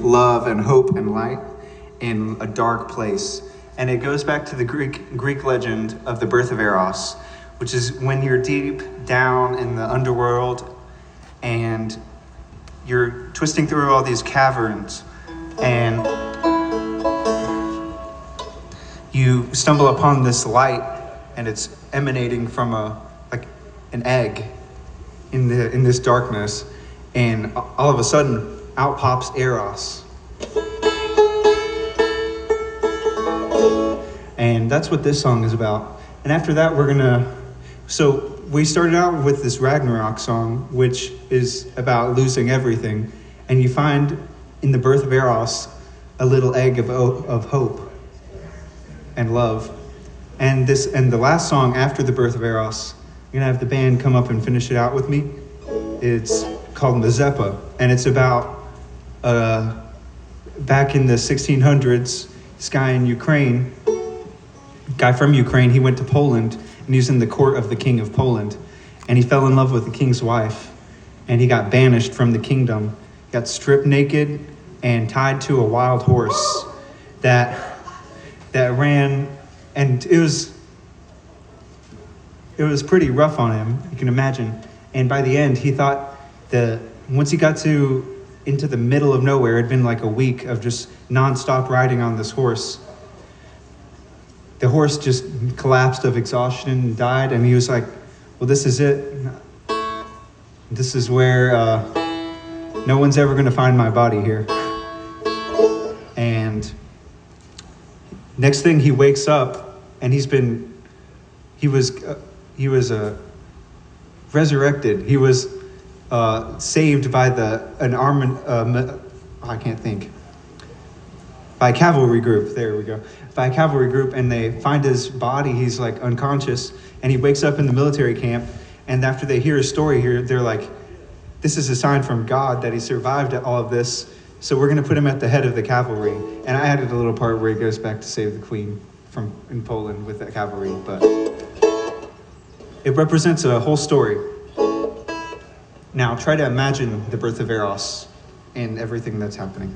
love and hope and light in a dark place. And it goes back to the Greek legend of the birth of Eros, which is when you're deep down in the underworld and you're twisting through all these caverns and you stumble upon this light and it's emanating from an egg in this darkness, and all of a sudden out pops Eros. And that's what this song is about. And after that, so we started out with this Ragnarok song, which is about losing everything. And you find in the birth of Eros a little egg of hope and love. And the last song after the birth of Eros, I'm gonna have the band come up and finish it out with me. It's called Mazeppa, and it's about back in the 1600s, this guy in Ukraine, guy from Ukraine, he went to Poland, and he was in the court of the king of Poland, and he fell in love with the king's wife, and he got banished from the kingdom, got stripped naked and tied to a wild horse that ran, and it was pretty rough on him, you can imagine. And by the end, he thought that once he got into the middle of nowhere, it'd been like a week of just nonstop riding on this horse. The horse just collapsed of exhaustion and died, and he was like, well, this is it. This is where no one's ever gonna find my body here. And next thing, he wakes up, and he was resurrected. He was saved by by a cavalry group. There we go. By a cavalry group, and they find his body. He's like unconscious, and he wakes up in the military camp. And after they hear his story here, they're like, "This is a sign from God that he survived all of this. So we're going to put him at the head of the cavalry." And I added a little part where he goes back to save the queen in Poland with the cavalry, but it represents a whole story. Now try to imagine the birth of Eros and everything that's happening.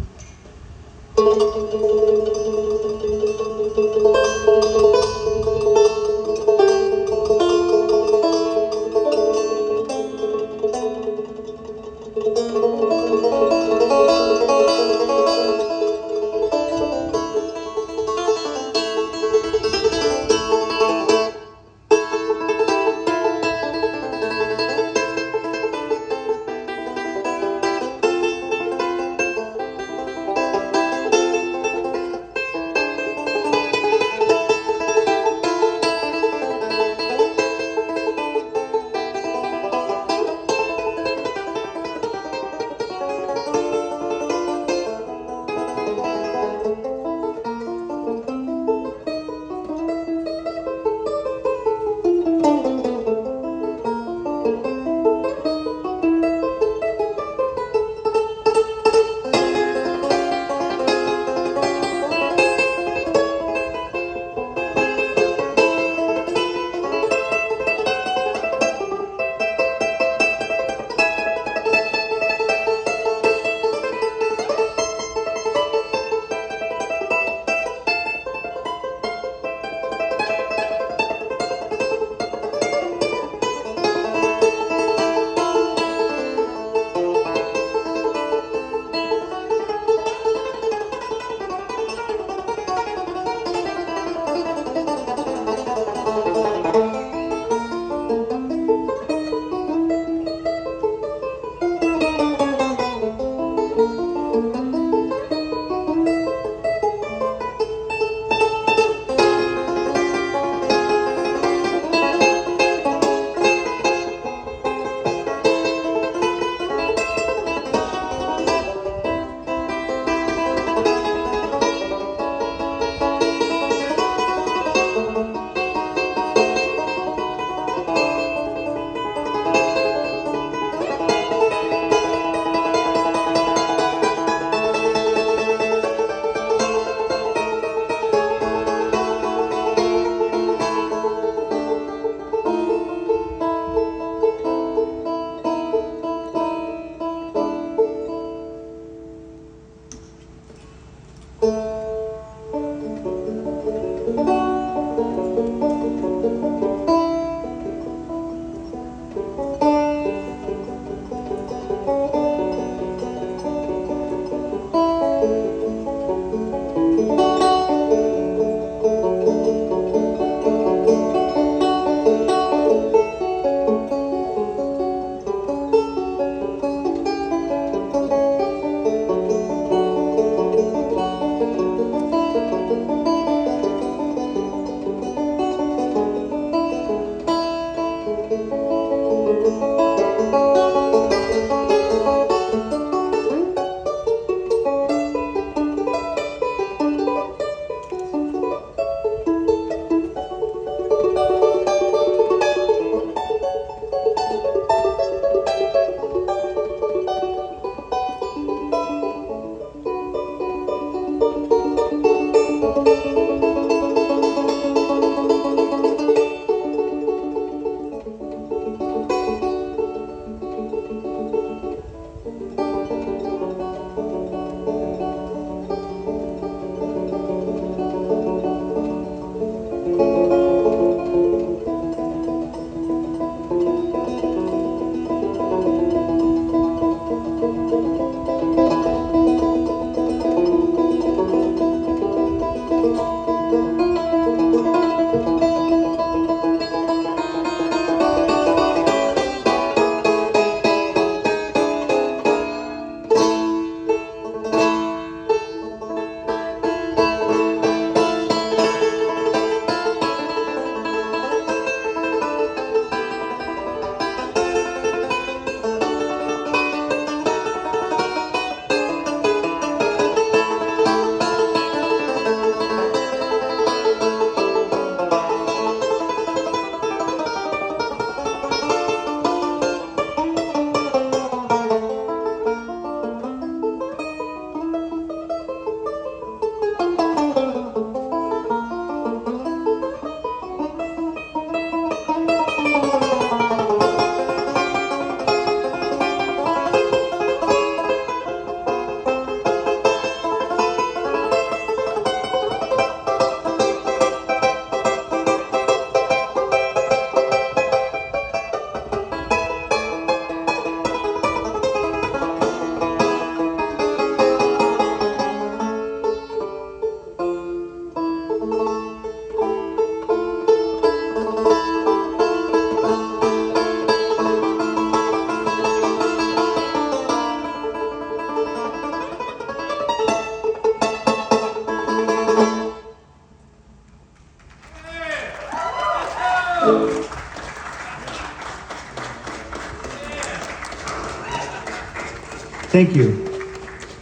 Thank you.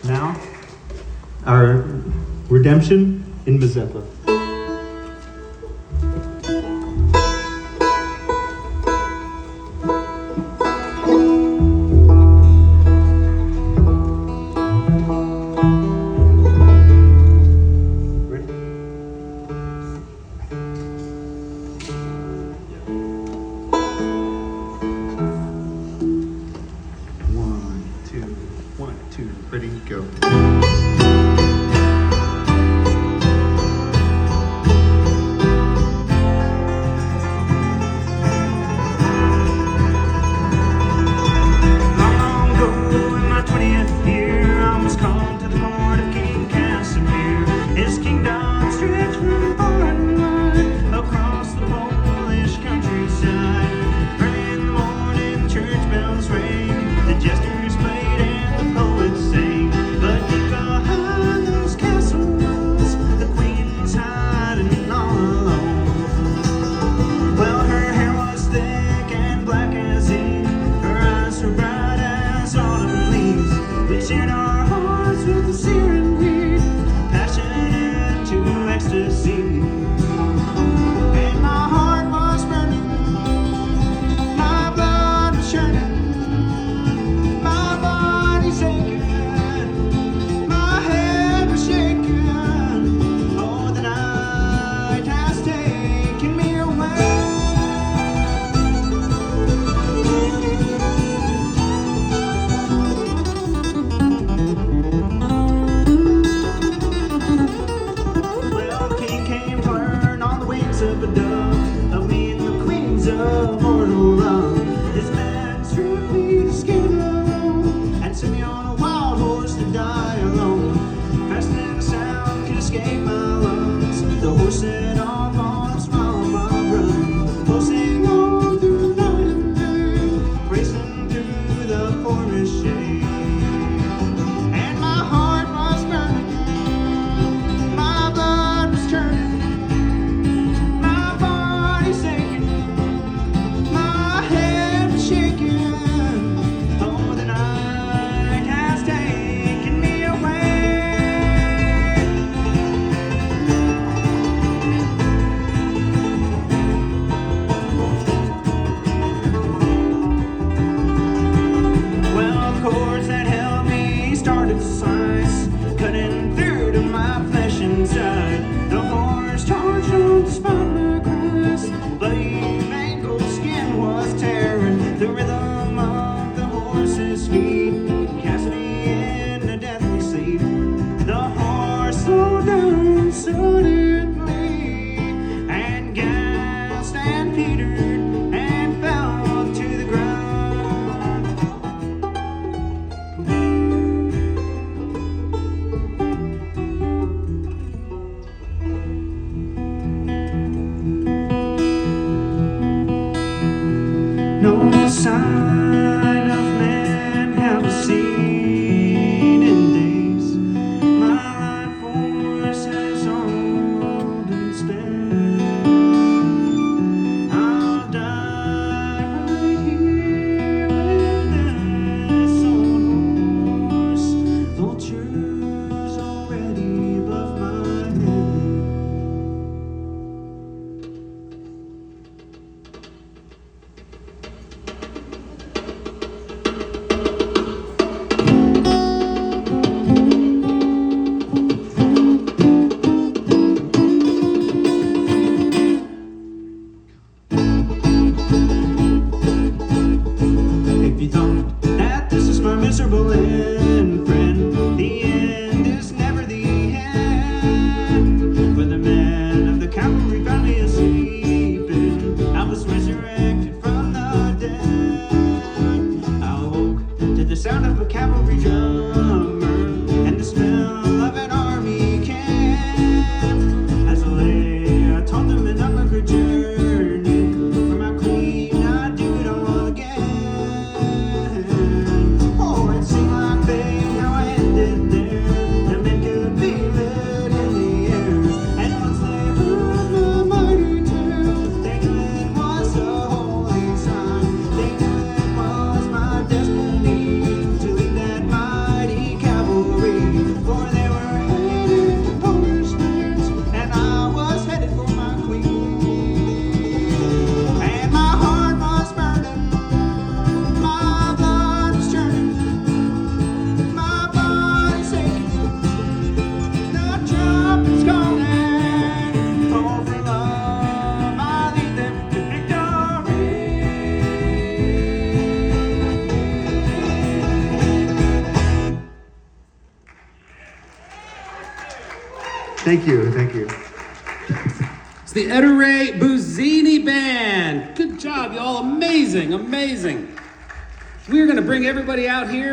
Now, our redemption in Mazeppa. Ready, go. No sign of man have I seen in days. My life force has all been spent. I'll die right here with this old horse. Vultures already above my head. Thank you, thank you. It's the Ettore Buzzini Band. Good job, y'all. Amazing, amazing. We're going to bring everybody out here.